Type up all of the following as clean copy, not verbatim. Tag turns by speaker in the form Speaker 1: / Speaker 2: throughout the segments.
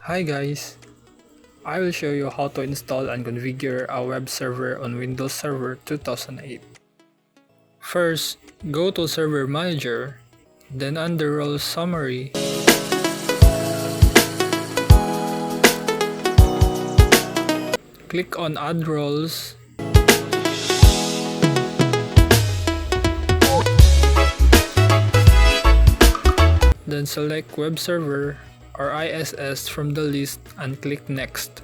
Speaker 1: Hi guys! I will show you how to install and configure a web server on Windows Server 2008. First, go to Server Manager, then under Roles Summary, click on Add Roles, then select Web Server or ISS from the list and click Next.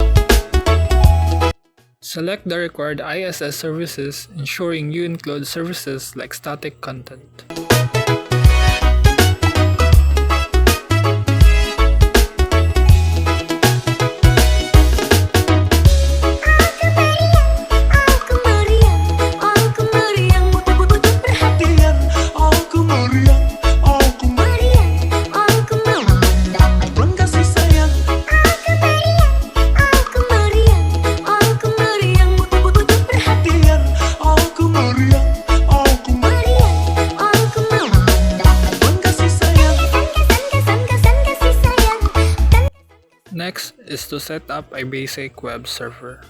Speaker 1: Select the required ISS services, ensuring you include services like static content. Next is to set up a basic web server.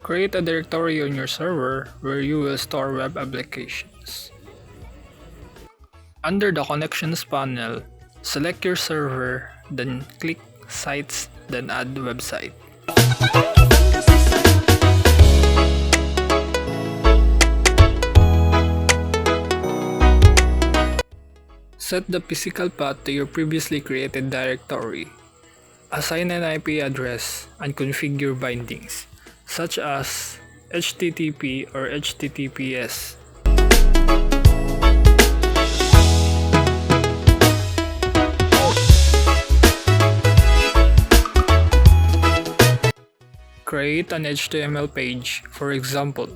Speaker 1: Create a directory on your server where you will store web applications. Under the Connections panel, select your server, then click Sites, then add website. Set the physical path to your previously created directory. Assign an IP address and configure bindings, such as HTTP or HTTPS. Create an HTML page, for example.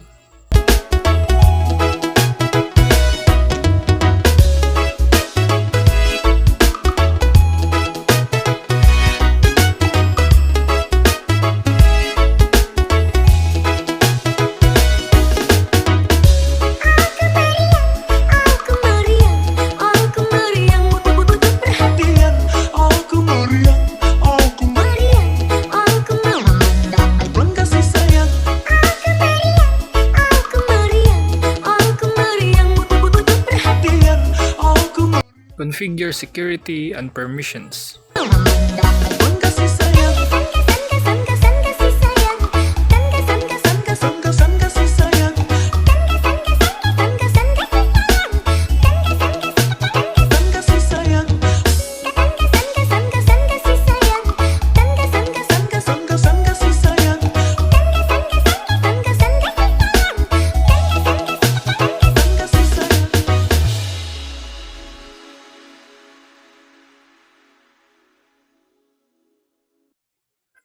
Speaker 1: Configure security and permissions.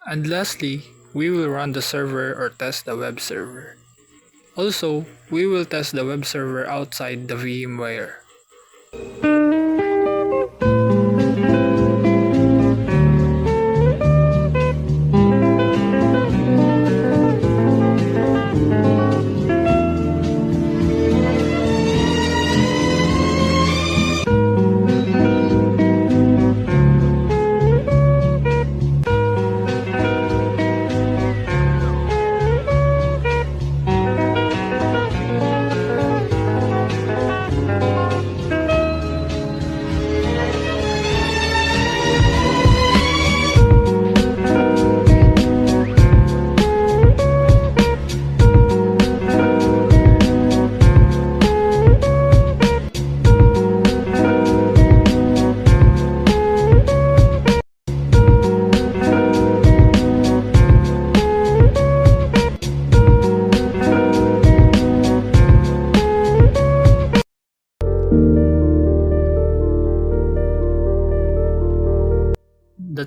Speaker 1: And lastly, we will run the server or test the web server. Also, we will test the web server outside the Vmware.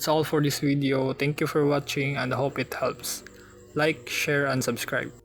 Speaker 1: That's all for this video. Thank you for watching and I hope it helps. Like, share, and subscribe.